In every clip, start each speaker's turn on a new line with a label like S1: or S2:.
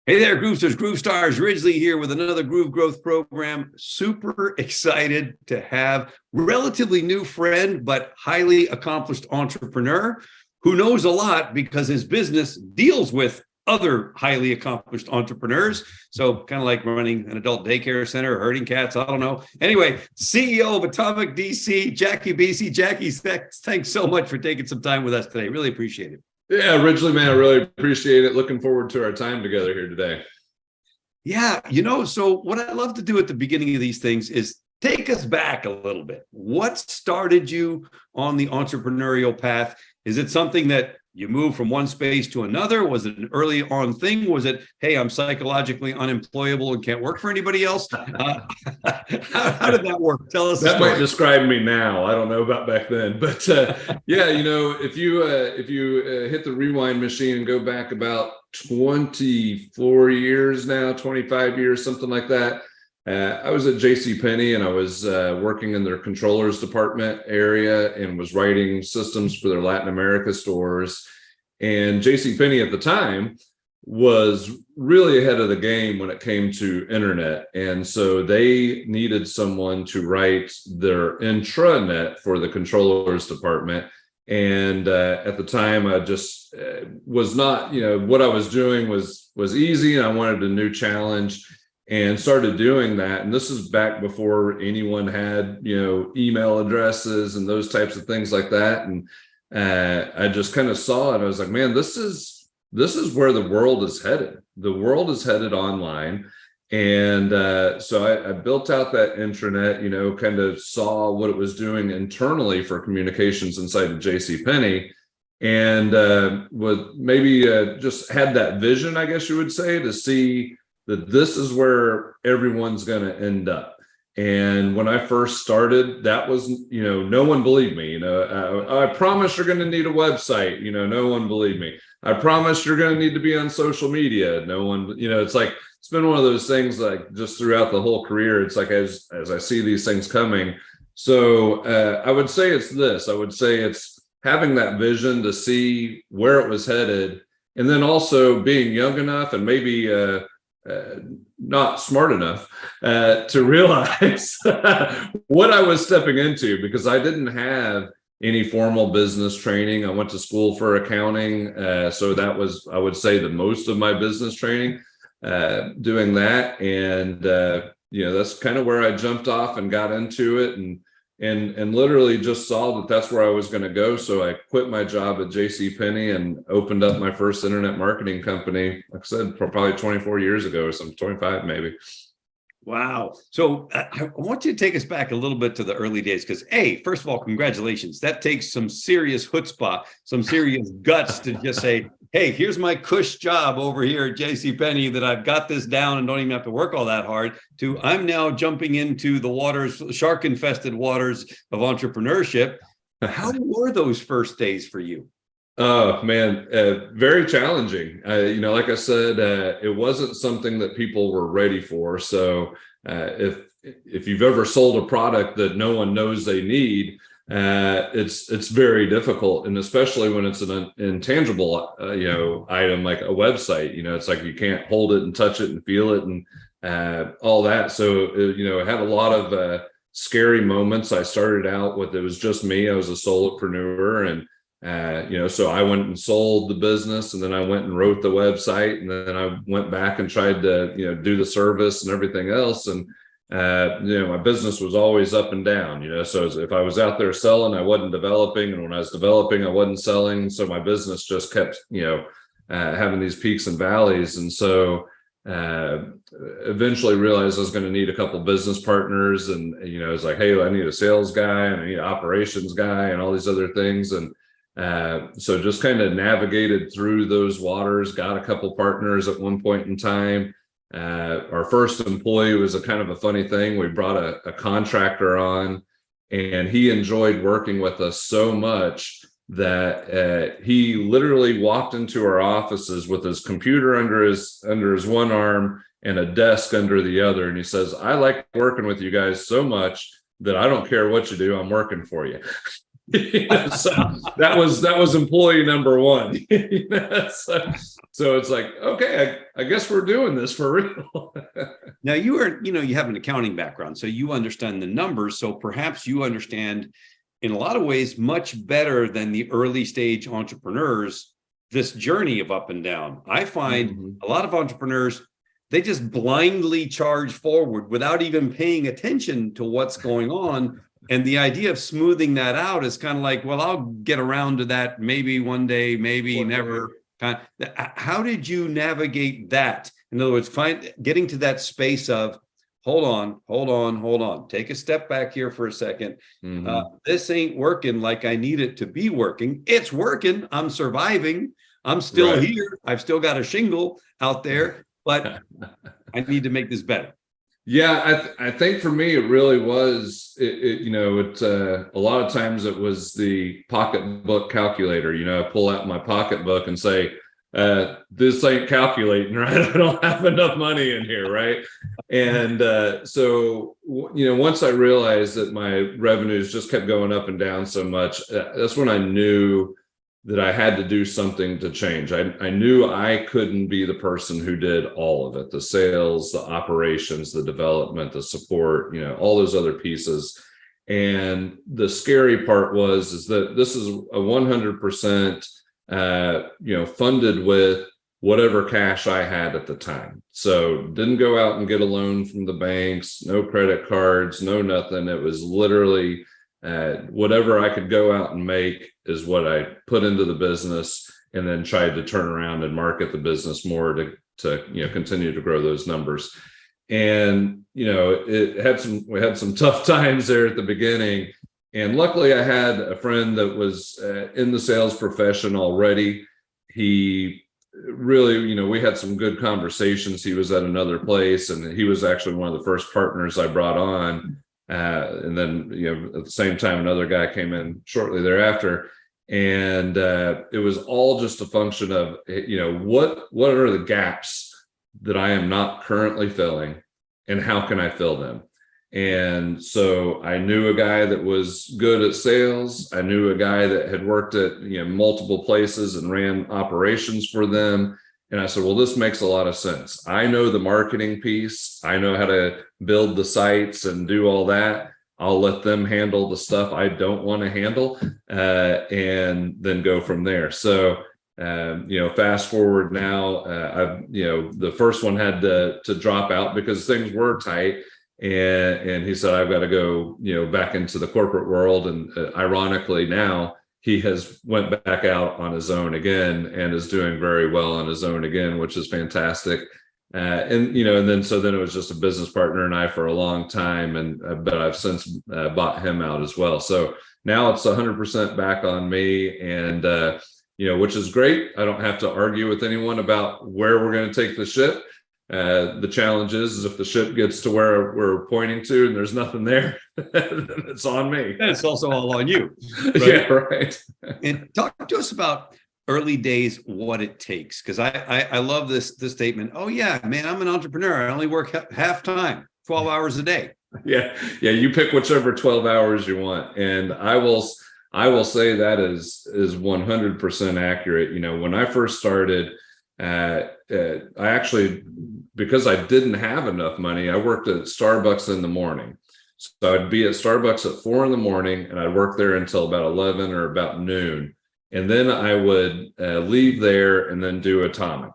S1: Hey there, Groovesters, Groove Stars. Ridgely here with another Groove Growth program. Super excited to have relatively new friend, but highly accomplished entrepreneur who knows a lot because his business deals with other highly accomplished entrepreneurs. So kind of like running an adult daycare center or herding cats. I don't know. Anyway, CEO of Atomic DC, Jackie Bese. Jackie, thanks so much for taking some time with us today. Really appreciate it.
S2: Yeah, Ridgely, man, I really appreciate it. Looking forward to our time together here today.
S1: Yeah, so what I love to do at the beginning of these things is take us back a little bit. What started you on the entrepreneurial path? Is it something that you moved from one space to another? Was it an early on thing? Was it, hey, I'm psychologically unemployable and can't work for anybody else? How did that work? Tell us.
S2: That might describe me now. I don't know about back then, but yeah, if you hit the rewind machine and go back about 24 years now, 25 years, something like that. I was at JCPenney and I was working in their controllers department area and was writing systems for their Latin America stores. And JCPenney at the time was really ahead of the game when it came to internet. And so they needed someone to write their intranet for the controllers department. And at the time, I just was not, what I was doing was easy and I wanted a new challenge. And started doing that. And this is back before anyone had, email addresses and those types of things like that. And I just kind of saw it. I was like, man, this is where the world is headed. The world is headed online. And so I built out that intranet, kind of saw what it was doing internally for communications inside of JCPenney. And just had that vision, I guess you would say, to see that this is where everyone's going to end up. And when I first started, that was, no one believed me. I promise you're going to need a website. No one believed me. I promise you're going to need to be on social media. No one, it's been one of those things like just throughout the whole career. It's like as I see these things coming. So I would say it's this. I would say it's having that vision to see where it was headed, and then also being young enough and maybe not smart enough to realize what I was stepping into, because I didn't have any formal business training. I went to school for accounting. So that was, I would say, the most of my business training doing that. And, that's kind of where I jumped off and got into it and literally just saw that that's where I was going to go. So I quit my job at JCPenney and opened up my first internet marketing company, like I said, probably 24 years ago or something, 25 maybe.
S1: Wow. So I want you to take us back a little bit to the early days, because first of all, congratulations. That takes some serious chutzpah, some serious guts to just say, hey, here's my cush job over here at JCPenney that I've got this down and don't even have to work all that hard, to I'm now jumping into the waters, shark-infested waters of entrepreneurship. How were those first days for you?
S2: Oh man, very challenging. Like I said, it wasn't something that people were ready for. So if you've ever sold a product that no one knows they need, it's very difficult, and especially when it's an intangible item like a website. It's like you can't hold it and touch it and feel it and all that. So I had a lot of scary moments. I started out with, it was just me. I was a solopreneur, and so I went and sold the business, and then I went and wrote the website, and then I went back and tried to, do the service and everything else. And, my business was always up and down, so if I was out there selling, I wasn't developing. And when I was developing, I wasn't selling. So my business just kept, having these peaks and valleys. And so, eventually realized I was going to need a couple business partners, and, it was like, hey, I need a sales guy and I need an operations guy and all these other things. And, so just kind of navigated through those waters, got a couple partners at one point in time. Our first employee was a kind of a funny thing. We brought a contractor on, and he enjoyed working with us so much that he literally walked into our offices with his computer under his one arm and a desk under the other. And he says, I like working with you guys so much that I don't care what you do, I'm working for you. So that was employee number one. So it's like, okay, I guess we're doing this for real.
S1: Now you have an accounting background, so you understand the numbers. So perhaps you understand in a lot of ways much better than the early stage entrepreneurs, this journey of up and down. I find a lot of entrepreneurs, they just blindly charge forward without even paying attention to what's going on. And the idea of smoothing that out is kind of like, well, I'll get around to that maybe one day, maybe never. How did you navigate that? In other words, getting to that space of, hold on, take a step back here for a second. This ain't working like I need it to be working. It's working. I'm surviving. I'm still here. I've still got a shingle out there, but I need to make this better.
S2: Yeah, I think for me, it really was, a lot of times it was the pocketbook calculator. I pull out my pocketbook and say, this ain't calculating, right? I don't have enough money in here, right? And so, once I realized that my revenues just kept going up and down so much, that's when I knew that I had to do something to change. I knew I couldn't be the person who did all of it, the sales, the operations, the development, the support, all those other pieces. And the scary part is that this is a 100%, funded with whatever cash I had at the time. So didn't go out and get a loan from the banks, no credit cards, no nothing. It was literally whatever I could go out and make is what I put into the business, and then tried to turn around and market the business more to continue to grow those numbers. And we had some tough times there at the beginning. And luckily I had a friend that was in the sales profession already. He really, we had some good conversations. He was at another place, and he was actually one of the first partners I brought on. And then, at the same time, another guy came in shortly thereafter. And it was all just a function of, what are the gaps that I am not currently filling, and how can I fill them? And so I knew a guy that was good at sales. I knew a guy that had worked at multiple places and ran operations for them. And I said, well, this makes a lot of sense. I know the marketing piece. I know how to build the sites and do all that. I'll let them handle the stuff I don't want to handle, and then go from there. So, fast forward now, the first one had to drop out because things were tight. And he said, I've got to go, back into the corporate world. And ironically now, he has went back out on his own again and is doing very well on his own again, which is fantastic. And then it was just a business partner and I for a long time. But I've since bought him out as well. So now it's 100% back on me, and, which is great. I don't have to argue with anyone about where we're going to take the ship. The challenge is if the ship gets to where we're pointing to and there's nothing there, then it's on me.
S1: And it's also all on you. Right?
S2: Yeah, right.
S1: And talk to us about early days, what it takes. Because I love this statement. Oh yeah, man, I'm an entrepreneur. I only work half time, 12 hours a day. Yeah.
S2: You pick whichever 12 hours you want. And I will say that is 100% accurate. When I first started, I actually, because I didn't have enough money, I worked at Starbucks in the morning. So I'd be at Starbucks at 4 a.m. and I'd work there until about 11 or about noon. And then I would leave there and then do Atomic.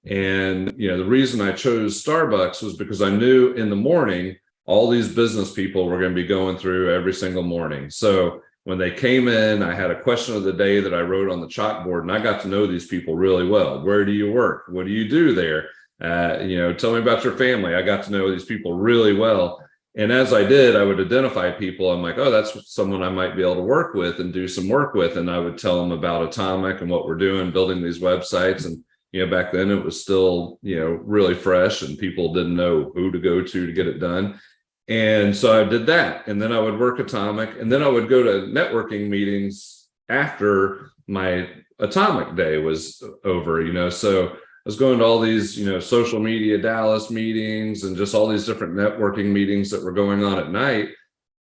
S2: And, the reason I chose Starbucks was because I knew in the morning, all these business people were going to be going through every single morning. So when they came in, I had a question of the day that I wrote on the chalkboard, and I got to know these people really well. Where do you work? What do you do there? Tell me about your family. I got to know these people really well. And as I did, I would identify people. I'm like, oh, that's someone I might be able to work with and do some work with. And I would tell them about Atomic and what we're doing, building these websites. And, back then it was still, really fresh and people didn't know who to go to get it done. And so I did that. And then I would work Atomic, and then I would go to networking meetings after my Atomic day was over, so I was going to all these, social media Dallas meetings and just all these different networking meetings that were going on at night.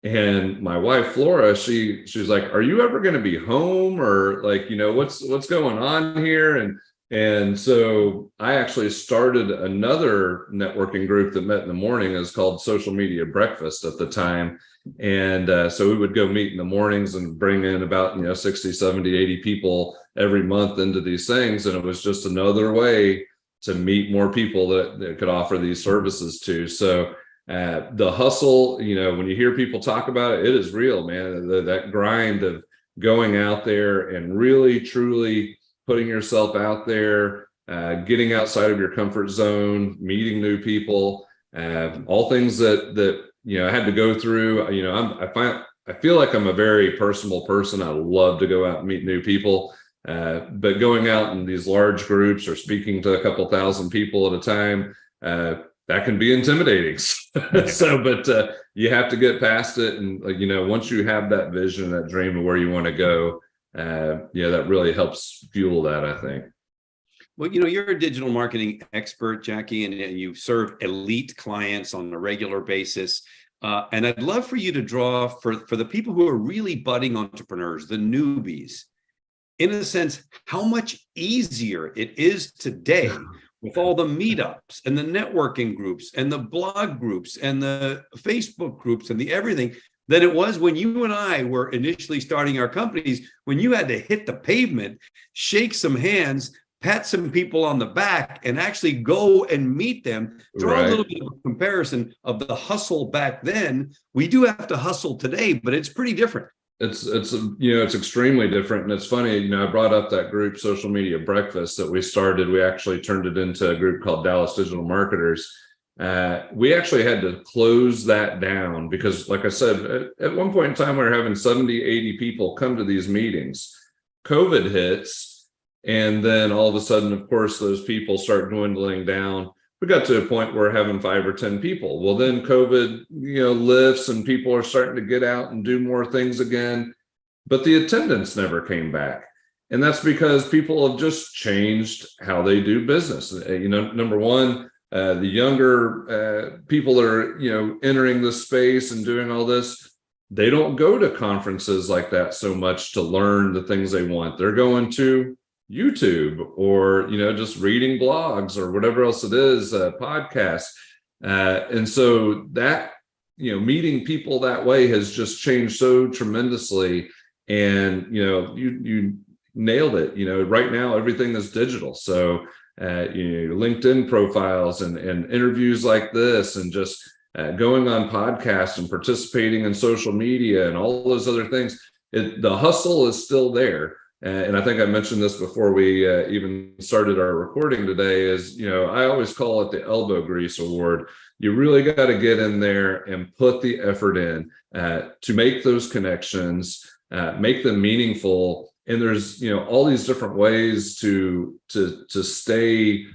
S2: And my wife, Flora, she's like, "Are you ever going to be home, or like, what's going on here?" And so I actually started another networking group that met in the morning. It was called Social Media Breakfast at the time. And so we would go meet in the mornings and bring in about 60, 70, 80 people every month into these things. And it was just another way to meet more people that could offer these services to. So the hustle, when you hear people talk about it, it is real, man. That grind of going out there and really, truly putting yourself out there, getting outside of your comfort zone, meeting new people, all things that I had to go through. I feel like I'm a very personable person. I love to go out and meet new people, but going out in these large groups or speaking to a couple thousand people at a time, that can be intimidating. But you have to get past it. And once you have that vision, that dream of where you want to go, that really helps fuel that, I think.
S1: Well, you're a digital marketing expert, Jackie, and you serve elite clients on a regular basis. And I'd love for you to draw for the people who are really budding entrepreneurs, the newbies, in a sense, how much easier it is today with all the meetups and the networking groups and the blog groups and the Facebook groups and the everything than it was when you and I were initially starting our companies, when you had to hit the pavement, shake some hands, pat some people on the back, and actually go and meet them. Draw a little bit of a comparison of the hustle back then. We do have to hustle today, but it's pretty different.
S2: It's extremely different. And it's funny, I brought up that group, Social Media Breakfast, that we started. We actually turned it into a group called Dallas Digital Marketers. We actually had to close that down because, like I said, at one point in time, we were having 70, 80 people come to these meetings. COVID hits, and then all of a sudden, of course, those people start dwindling down. We got to a point where we're having 5 or 10 people. Well, then COVID, lifts and people are starting to get out and do more things again, but the attendance never came back. And that's because people have just changed how they do business. Number one, the younger people that are, entering this space and doing all this, they don't go to conferences like that so much to learn the things they want. They're going to YouTube or, just reading blogs or whatever else it is, podcasts. And so that, meeting people that way has just changed so tremendously. And, you nailed it. Right now, everything is digital. So, LinkedIn profiles and interviews like this, and just going on podcasts and participating in social media and all those other things, the hustle is still there. And I think I mentioned this before we even started our recording today, is, I always call it the elbow grease award. You really got to get in there and put the effort in to make those connections, make them meaningful. And there's, all these different ways to stay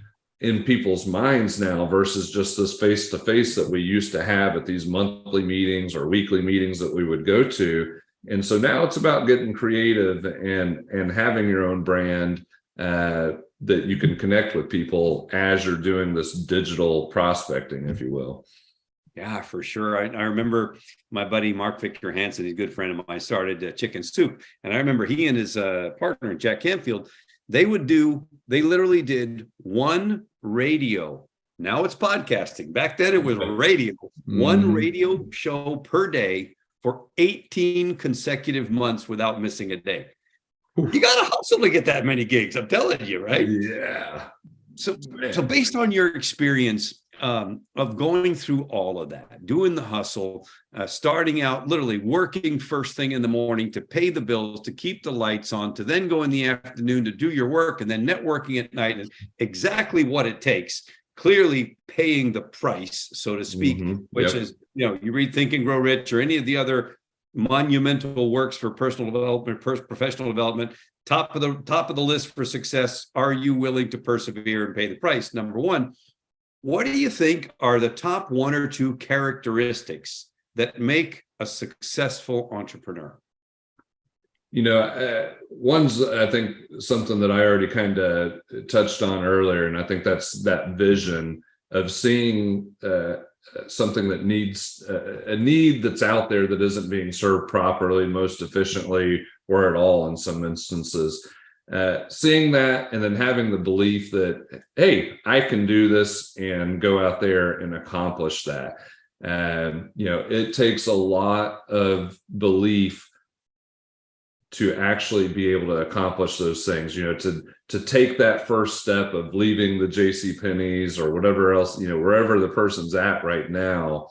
S2: in people's minds now versus just this face-to-face that we used to have at these monthly meetings or weekly meetings that we would go to. And so now it's about getting creative and having your own brand that you can connect with people as you're doing this digital prospecting, if you will.
S1: Yeah, for sure. I remember my buddy, Mark Victor Hansen, he's a good friend of mine, started Chicken Soup. And I remember he and his partner, Jack Canfield, they literally did one radio. Now it's podcasting. Back then it was radio, one radio show per day for 18 consecutive months without missing a day. You got to hustle to get that many gigs. I'm telling you, right?
S2: Yeah.
S1: So based on your experience of going through all of that, doing the hustle, starting out literally working first thing in the morning to pay the bills, to keep the lights on, to then go in the afternoon to do your work, and then networking at night, and exactly what it takes, clearly paying the price, so to speak, which is, you read Think and Grow Rich or any of the other monumental works for personal development, professional development, top of the list for success. Are you willing to persevere and pay the price? Number one, what do you think are the top 1 or 2 characteristics that make a successful entrepreneur?
S2: One's, I think, something that I already kind of touched on earlier, and I think that's that vision of seeing something that needs a need that's out there that isn't being served properly, most efficiently, or at all in some instances. Seeing that and then having the belief that, hey, I can do this and go out there and accomplish that. It takes a lot of belief to actually be able to accomplish those things, to take that first step of leaving the JCPenney's or whatever else, wherever the person's at right now,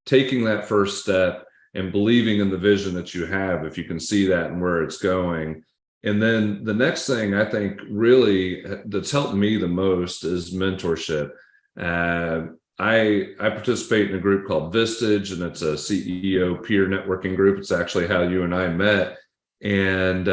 S2: taking that first step and believing in the vision that you have, if you can see that and where it's going. And then the next thing I think really that's helped me the most is mentorship. I participate in a group called Vistage, and it's a CEO peer networking group. It's actually how you and I met. And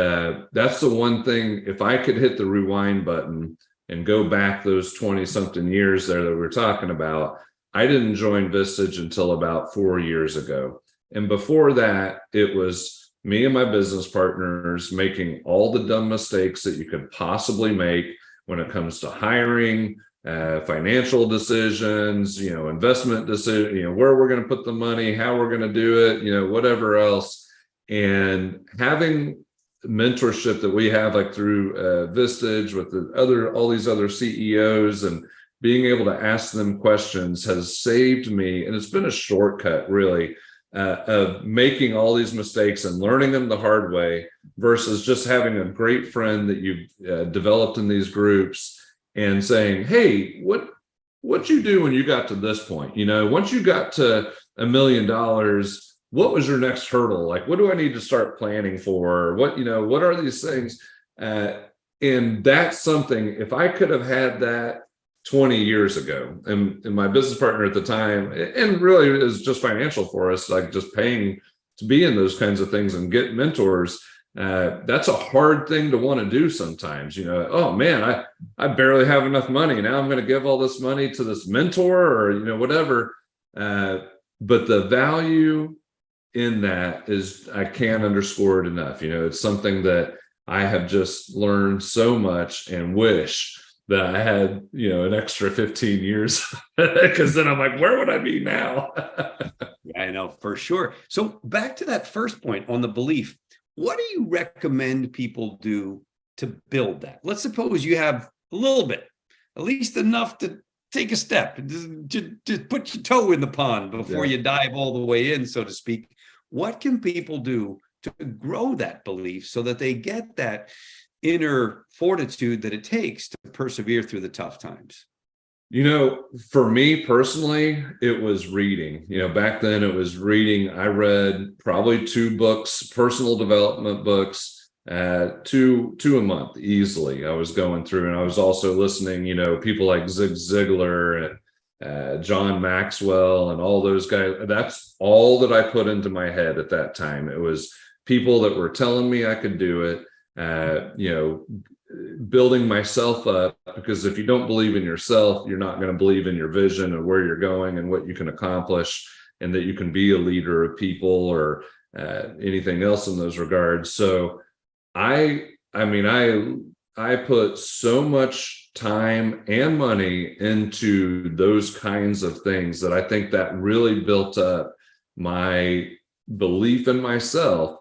S2: that's the one thing, if I could hit the rewind button and go back those 20 something years there that we're talking about, I didn't join Vistage until about 4 years ago. And before that, it was me and my business partners making all the dumb mistakes that you could possibly make when it comes to hiring, financial decisions, investment decisions, where we're going to put the money, how we're going to do it, whatever else. And having mentorship that we have, like through Vistage with all these other CEOs, and being able to ask them questions has saved me. And it's been a shortcut, really, of making all these mistakes and learning them the hard way versus just having a great friend that you've developed in these groups and saying, hey, what'd you do when you got to this point? Once you got to $1 million, what was your next hurdle? Like, what do I need to start planning for? What are these things? And that's something, if I could have had that 20 years ago, and my business partner at the time, and really it was just financial for us, like just paying to be in those kinds of things and get mentors, that's a hard thing to want to do sometimes. Oh man, I barely have enough money. Now I'm going to give all this money to this mentor or, whatever. But the value in that is, I can't underscore it enough. It's something that I have just learned so much and wish that I had, an extra 15 years, because then I'm like, where would I be now?
S1: Yeah, I know, for sure. So back to that first point on the belief, what do you recommend people do to build that? Let's suppose you have a little bit, at least enough to take a step, just put your toe in the pond before you dive all the way in, so to speak. What can people do to grow that belief so that they get that inner fortitude that it takes to persevere through the tough times?
S2: For me personally, it was reading. Back then it was reading. I read probably 2 books, personal development books, 2 a month easily. I was going through, and I was also listening, people like Zig Ziglar and John Maxwell and all those guys. That's all that I put into my head at that time. It was people that were telling me I could do it, building myself up, because if you don't believe in yourself, you're not going to believe in your vision and where you're going and what you can accomplish, and that you can be a leader of people or anything else in those regards. So I put so much time and money into those kinds of things that I think that really built up my belief in myself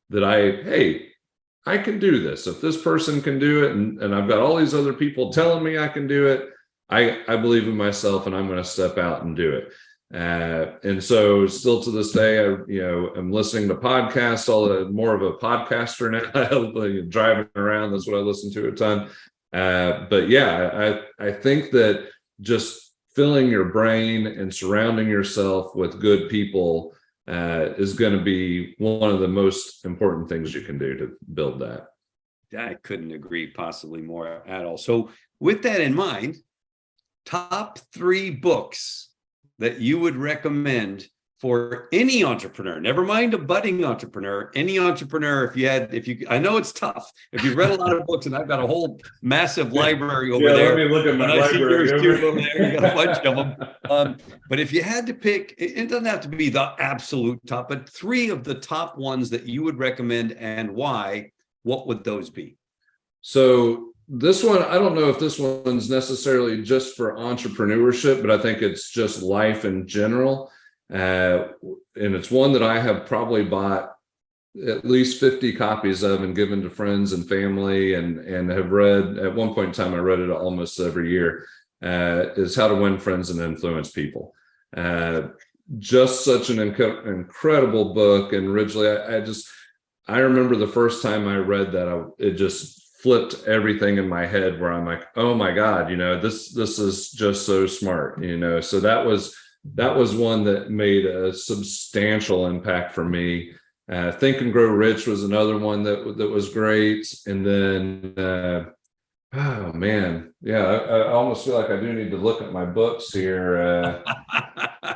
S2: that I can do this. If this person can do it, and I've got all these other people telling me I can do it, I believe in myself, and I'm going to step out and do it. And so still to this day, I'm listening to podcasts, more of a podcaster now, driving around. That's what I listen to a ton. But yeah, I think that just filling your brain and surrounding yourself with good people is going to be one of the most important things you can do to build that.
S1: I couldn't agree possibly more at all. So with that in mind, top 3 books that you would recommend for any entrepreneur, never mind a budding entrepreneur, any entrepreneur. I know it's tough. If you've read a lot of books, and I've got a whole massive library over there.
S2: Let me look at my library.
S1: Over there. You got a bunch of them. But if you had to pick, it doesn't have to be the absolute top, but 3 of the top ones that you would recommend and why, what would those be?
S2: So This one, I don't know if this one's necessarily just for entrepreneurship, but I think it's just life in general. And it's one that I have probably bought at least 50 copies of and given to friends and family, and have read. At one point in time, I read it almost every year. Is How to Win Friends and Influence People. Just such an incredible book. And originally, I remember the first time I read that, it just flipped everything in my head, where I'm like, oh my God, this is just so smart, So that was one that made a substantial impact for me. Think and Grow Rich was another one that was great. And then, oh man, yeah, I almost feel like I do need to look at my books here.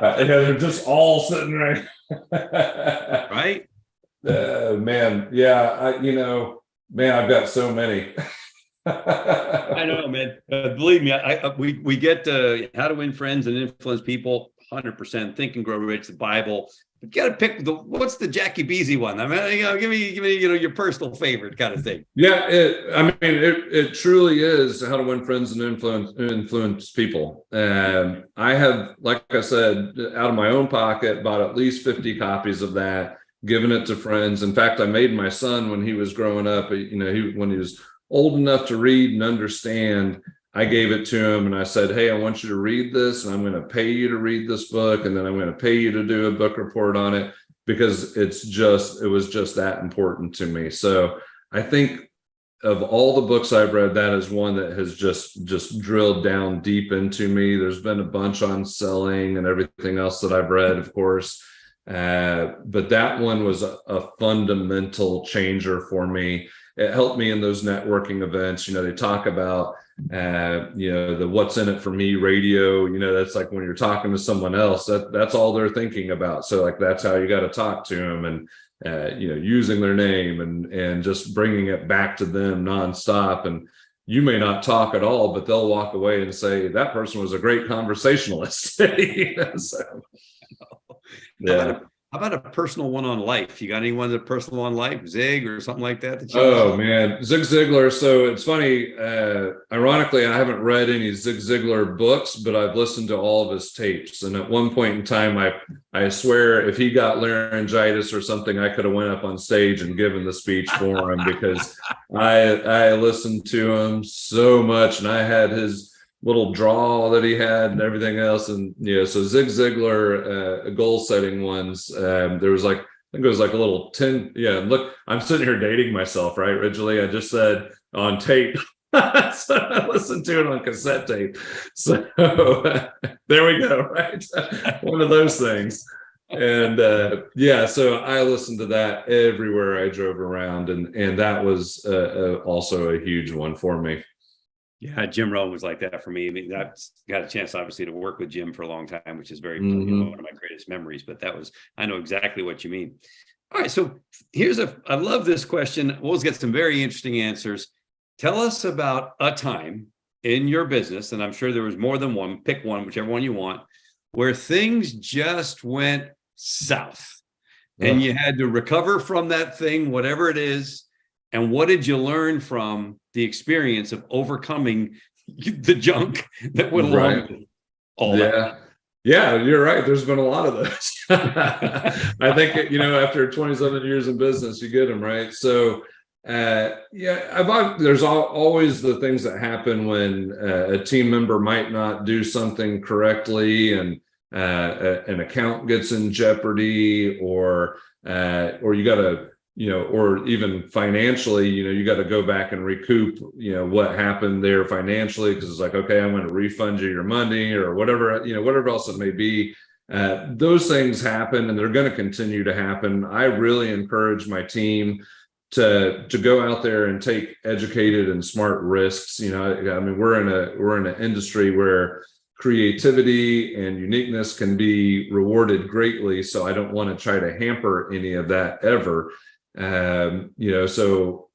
S2: They're just all sitting right.
S1: Right.
S2: Man, yeah, man, I've got so many.
S1: I know, man. Believe me, we get How to Win Friends and Influence People, 100%. Think and Grow Rich, the Bible. You got to pick what's the Jackie Bese one? I mean, give me, your personal favorite kind of thing.
S2: Yeah, it truly is How to Win Friends and Influence People. I have, like I said, out of my own pocket, bought at least 50 copies of that, given it to friends. In fact, I made my son, when he was growing up, when he was old enough to read and understand, I gave it to him and I said, hey, I want you to read this, and I'm going to pay you to read this book, and then I'm going to pay you to do a book report on it, because it was just that important to me. So I think of all the books I've read, that is one that has just drilled down deep into me. There's been a bunch on selling and everything else that I've read, of course. But that one was a fundamental changer for me. It helped me in those networking events. They talk about, the what's in it for me radio, that's like when you're talking to someone else, that's all they're thinking about. So like, that's how you got to talk to them, and, using their name and just bringing it back to them nonstop. And you may not talk at all, but they'll walk away and say, that person was a great conversationalist. So, yeah.
S1: How about a personal one on life? You got anyone that's personal on life, Zig or something like that?
S2: Oh man, Zig Ziglar. So it's funny. Ironically, I haven't read any Zig Ziglar books, but I've listened to all of his tapes. And at one point in time, I swear, if he got laryngitis or something, I could have went up on stage and given the speech for him, because I listened to him so much, and I had his little draw that he had and everything else. And so Zig Ziglar, goal setting ones, there was I think it was like a little 10. Yeah, look, I'm sitting here dating myself, right? Originally, I just said on tape. So I listened to it on cassette tape. So there we go, right? One of those things. And so I listened to that everywhere I drove around, and that was also a huge one for me.
S1: Yeah, Jim Rohn was like that for me. I mean, that's got a chance, obviously, to work with Jim for a long time, which is very one of my greatest memories. But I know exactly what you mean. All right, so I love this question. We'll get some very interesting answers. Tell us about a time in your business, and I'm sure there was more than one. Pick one, whichever one you want, where things just went south, and you had to recover from that thing, whatever it is. And what did you learn from the experience of overcoming the junk that went along with all that?
S2: Yeah, you're right. There's been a lot of those. I think, after 27 years in business, you get them, right? So, there's always the things that happen when a team member might not do something correctly, and an account gets in jeopardy, or you got to, or even financially, you got to go back and recoup, what happened there financially, because it's like, okay, I'm going to refund you your money, or whatever, whatever else it may be. Those things happen, and they're going to continue to happen. I really encourage my team to go out there and take educated and smart risks. I mean, we're in an industry where creativity and uniqueness can be rewarded greatly. So I don't want to try to hamper any of that ever. So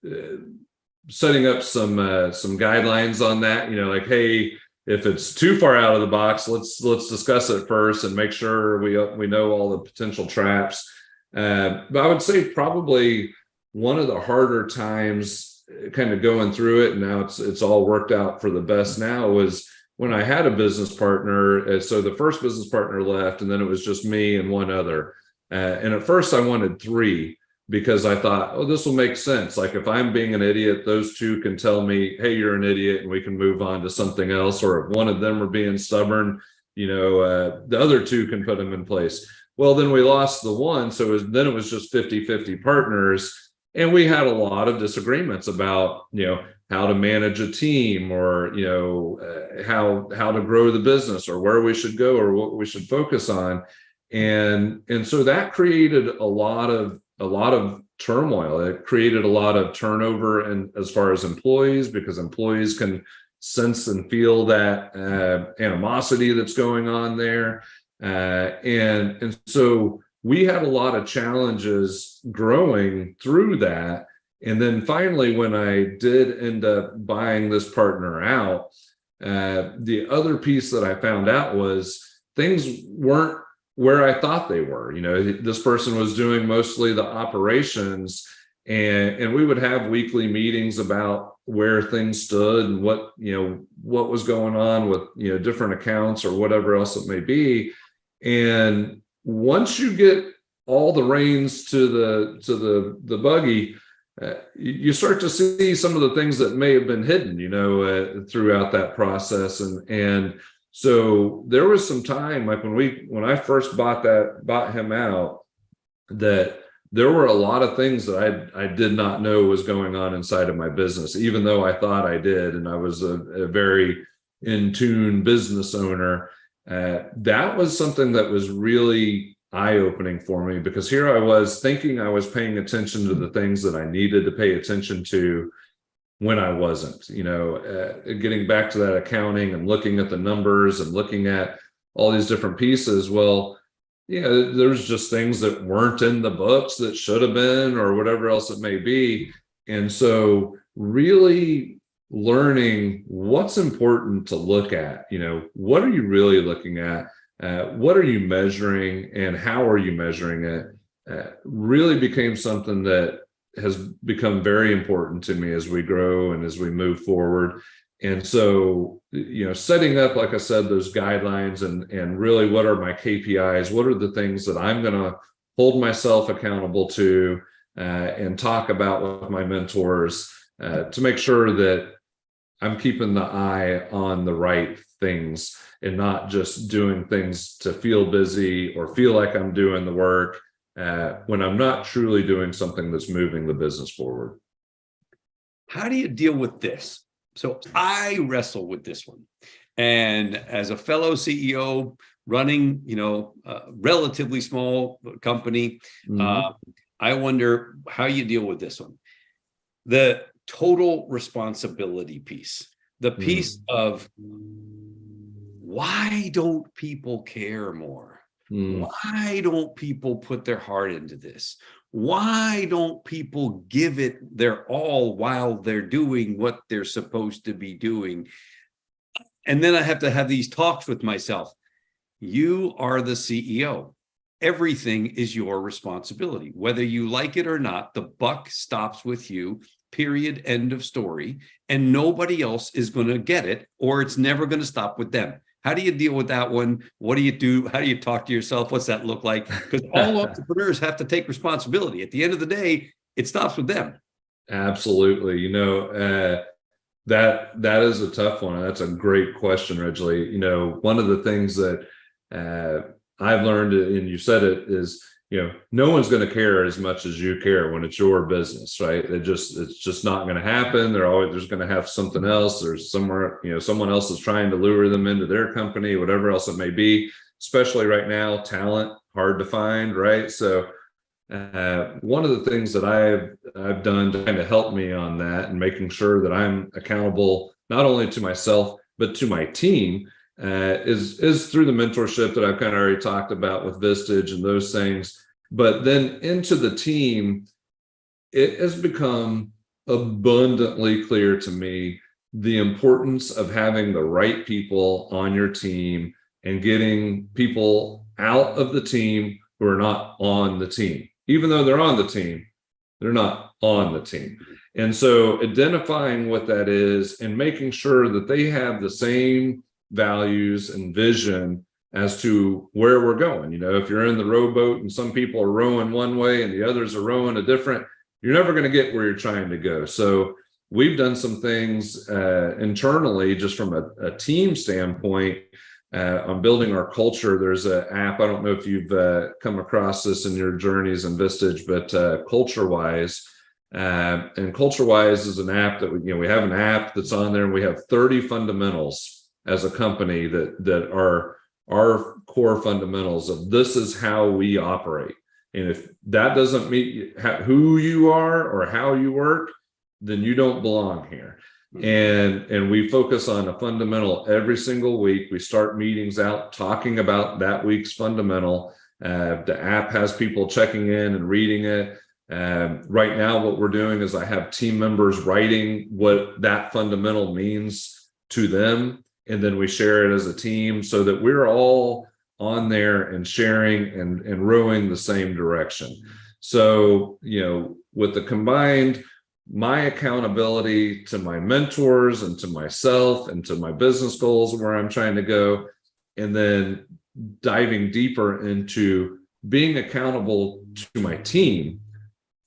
S2: setting up some guidelines on that, like, hey, if it's too far out of the box, let's discuss it first and make sure we know all the potential traps. But I would say probably one of the harder times kind of going through it, and now it's all worked out for the best now, was when I had a business partner. So the first business partner left, and then it was just me and one other. And at first I wanted three, because I thought, oh, this will make sense. Like, if I'm being an idiot, those two can tell me, hey, you're an idiot, and we can move on to something else. Or if one of them are being stubborn, the other two can put them in place. Well, then we lost the one. So then it was just 50-50 partners. And we had a lot of disagreements about, how to manage a team, or, how to grow the business, or where we should go, or what we should focus on. And so that created a lot of turmoil. It created a lot of turnover, and as far as employees, because employees can sense and feel that animosity that's going on there. And so we had a lot of challenges growing through that. And then finally, when I did end up buying this partner out, the other piece that I found out was things weren't where I thought they were. This person was doing mostly the operations, and we would have weekly meetings about where things stood and what was going on with, different accounts or whatever else it may be. And once you get all the reins to the buggy, you start to see some of the things that may have been hidden, throughout that process. And so there was some time, like when I first bought him out, that there were a lot of things that I did not know was going on inside of my business, even though I thought I did. And I was a very in tune business owner. That was something that was really eye-opening for me, because here I was thinking I was paying attention to the things that I needed to pay attention to, when I wasn't, getting back to that accounting and looking at the numbers and looking at all these different pieces. Well, there's just things that weren't in the books that should have been, or whatever else it may be. And so really learning what's important to look at, what are you really looking at? What are you measuring, and how are you measuring it? Really became something that has become very important to me as we grow and as we move forward. And so, setting up, like I said, those guidelines, and really, what are my KPIs? What are the things that I'm going to hold myself accountable to, and talk about with my mentors, to make sure that I'm keeping the eye on the right things, and not just doing things to feel busy or feel like I'm doing the work, when I'm not truly doing something that's moving the business forward.
S1: How do you deal with this? So I wrestle with this one. And as a fellow CEO running, a relatively small company, I wonder how you deal with this one. The total responsibility piece, the piece of, why don't people care more? Why don't people put their heart into this? Why don't people give it their all while they're doing what they're supposed to be doing? And then I have to have these talks with myself. You are the CEO. Everything is your responsibility. Whether you like it or not, the buck stops with you, period, end of story. And nobody else is going to get it, or it's never going to stop with them. How do you deal with that one? What do you do? How do you talk to yourself? What's that look like? Because all entrepreneurs have to take responsibility. At the end of the day, it stops with them.
S2: Absolutely. That is a tough one. That's a great question, Ridgely. One of the things that I've learned, and you said it, is, no one's going to care as much as you care when it's your business, right? It's just not going to happen. There's going to have something else. There's somewhere, someone else is trying to lure them into their company, whatever else it may be. Especially right now, talent, hard to find, right? So one of the things that I've done to kind of help me on that, and making sure that I'm accountable not only to myself but to my team, is through the mentorship that I've kind of already talked about with Vistage and those things. But then into the team, it has become abundantly clear to me the importance of having the right people on your team, and getting people out of the team who are not on the team. Even though they're on the team, they're not on the team. And so identifying what that is and making sure that they have the same values and vision as to where we're going. If you're in the rowboat and some people are rowing one way and the others are rowing a different, you're never going to get where you're trying to go. So we've done some things internally, just from a team standpoint, on building our culture. There's an app, I don't know if you've come across this in your journeys in Vistage, but CultureWise. And CultureWise is an app that we have an app that's on there, and we have 30 fundamentals as a company that are our core fundamentals of this is how we operate. And if that doesn't meet who you are or how you work, then you don't belong here. And we focus on a fundamental every single week. We start meetings out talking about that week's fundamental. The app has people checking in and reading it. Right now, what we're doing is I have team members writing what that fundamental means to them, and then we share it as a team so that we're all on there and sharing and rowing the same direction. So, with the combined, my accountability to my mentors and to myself and to my business goals where I'm trying to go, and then diving deeper into being accountable to my team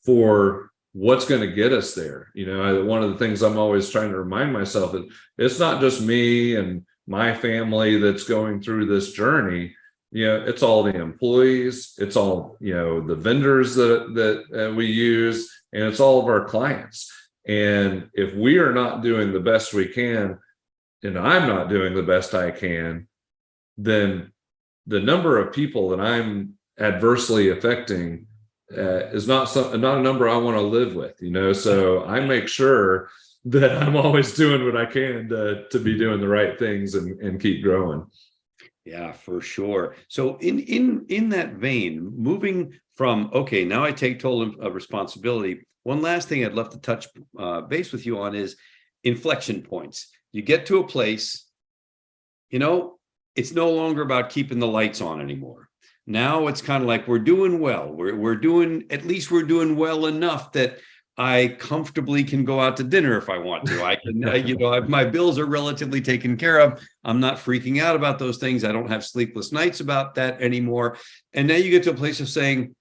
S2: for what's going to get us there. One of the things I'm always trying to remind myself is it's not just me and my family that's going through this journey. It's all the employees, it's all, the vendors that we use, and it's all of our clients. And if we are not doing the best we can, and I'm not doing the best I can, then the number of people that I'm adversely affecting is not a number I want to live with, so I make sure that I'm always doing what I can to be doing the right things and keep growing.
S1: Yeah, for sure. So in that vein, moving from, okay, now I take total responsibility. One last thing I'd love to touch base with you on is inflection points. You get to a place, it's no longer about keeping the lights on anymore. Now it's kind of like we're doing well. We're doing well enough that I comfortably can go out to dinner if I want to. I can, my bills are relatively taken care of. I'm not freaking out about those things. I don't have sleepless nights about that anymore. And now you get to a place of saying,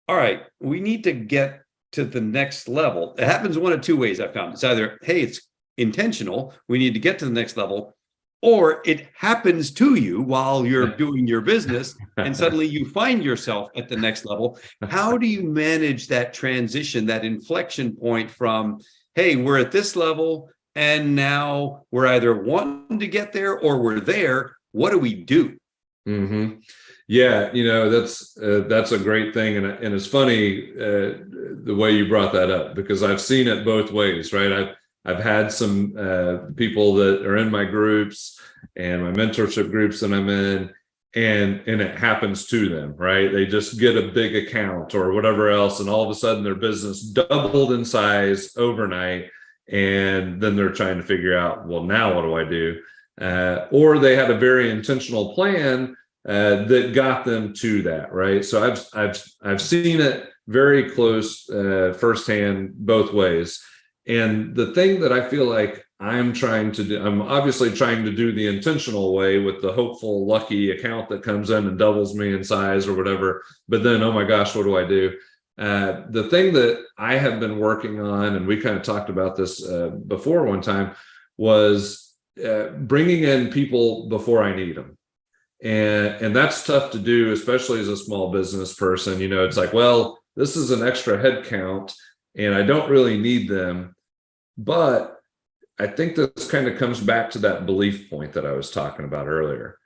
S1: all right, we need to get to the next level. It happens one of two ways I found. It's either, hey, it's intentional, we need to get to the next level, or it happens to you while you're doing your business and suddenly you find yourself at the next level. How do you manage that transition, that inflection point from, hey, we're at this level and now we're either wanting to get there or we're there. What do we do?
S2: Mm-hmm. Yeah, that's a great thing. And it's funny the way you brought that up, because I've seen it both ways, right? I've had some people that are in my groups and my mentorship groups that I'm in, and it happens to them, right? They just get a big account or whatever else, and all of a sudden their business doubled in size overnight, and then they're trying to figure out, well, now what do I do? Or they had a very intentional plan that got them to that, right? So I've seen it very close firsthand both ways. And the thing that I feel like I'm trying to do, I'm obviously trying to do the intentional way with the hopeful, lucky account that comes in and doubles me in size or whatever. But then, oh my gosh, what do I do? The thing that I have been working on, and we kind of talked about this before one time, was bringing in people before I need them. And that's tough to do, especially as a small business person. It's like, well, this is an extra head count and I don't really need them. But I think this kind of comes back to that belief point that I was talking about earlier.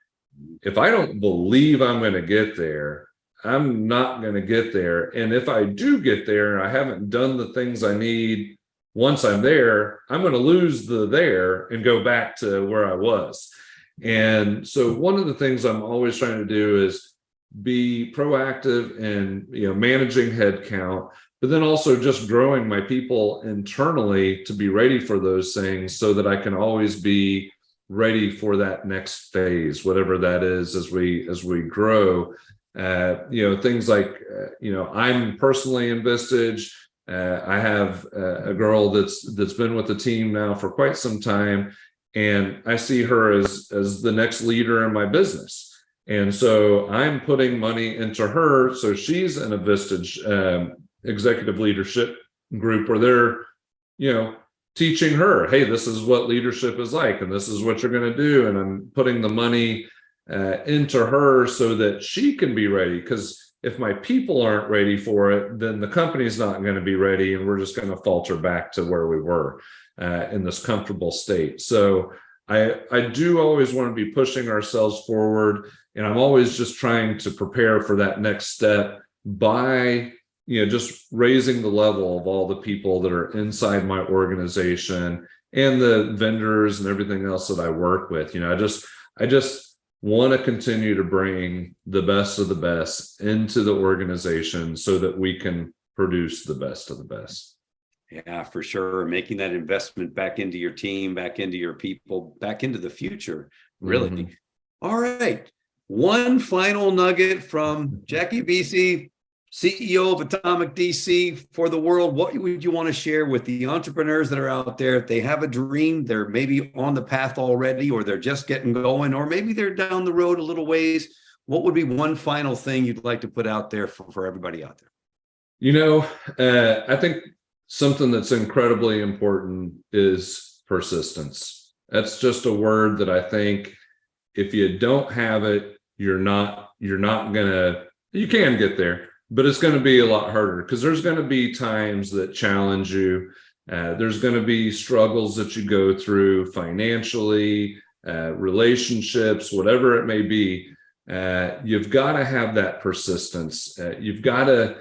S2: If I don't believe I'm going to get there, I'm not going to get there. And if I do get there and I haven't done the things I need once I'm there, I'm going to lose the there and go back to where I was. And so one of the things I'm always trying to do is be proactive in managing headcount, but then also just growing my people internally to be ready for those things so that I can always be ready for that next phase, whatever that is, as we grow. Things like, I'm personally in Vistage, I have a girl that's been with the team now for quite some time, and I see her as the next leader in my business. And so I'm putting money into her. So she's in a Vistage executive leadership group where they're, teaching her, hey, this is what leadership is like, and this is what you're going to do. And I'm putting the money into her so that she can be ready. Because if my people aren't ready for it, then the company's not going to be ready, and we're just going to falter back to where we were in this comfortable state. So I do always want to be pushing ourselves forward, and I'm always just trying to prepare for that next step by just raising the level of all the people that are inside my organization and the vendors and everything else that I work with. I just want to continue to bring the best of the best into the organization so that we can produce the best of the best.
S1: Yeah, for sure. Making that investment back into your team, back into your people, back into the future. Really. Mm-hmm. All right. One final nugget from Jackie Bese, CEO of Atomic DC for the world. What would you want to share with the entrepreneurs that are out there? If they have a dream, they're maybe on the path already, or they're just getting going, or maybe they're down the road a little ways. What would be one final thing you'd like to put out there for everybody out there?
S2: I think something that's incredibly important is persistence. That's just a word that I think if you don't have it, you can get there, but it's going to be a lot harder because there's going to be times that challenge you. There's going to be struggles that you go through financially, relationships, whatever it may be. You've got to have that persistence. You've got to,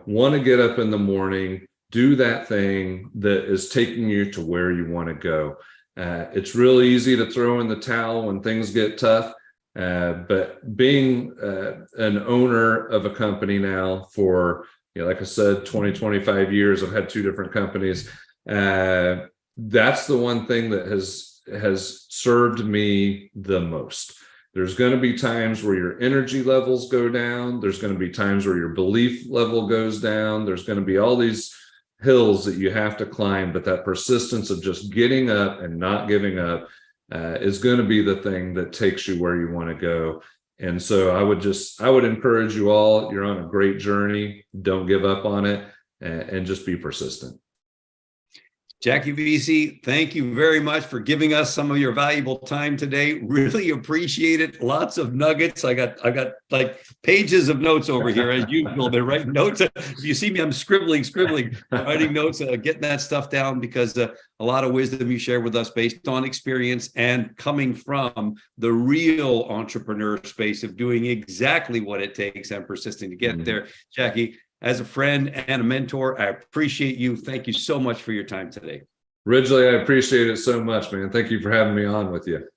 S2: want to get up in the morning, do that thing that is taking you to where you want to go. It's really easy to throw in the towel when things get tough. But being an owner of a company now for, like I said, 25 years, I've had 2 different companies. That's the one thing that has served me the most. There's going to be times where your energy levels go down. There's going to be times where your belief level goes down. There's going to be all these hills that you have to climb, but that persistence of just getting up and not giving up is going to be the thing that takes you where you want to go. And so I would encourage you all, you're on a great journey. Don't give up on it, and just be persistent.
S1: Jackie Bese, thank you very much for giving us some of your valuable time today. Really appreciate it. Lots of nuggets. I got like pages of notes over here as usual. Been writing notes. If you see me, I'm scribbling, writing notes, getting that stuff down because a lot of wisdom you share with us based on experience and coming from the real entrepreneur space of doing exactly what it takes and persisting to get there. Jackie, as a friend and a mentor, I appreciate you. Thank you so much for your time today.
S2: Ridgely, I appreciate it so much, man. Thank you for having me on with you.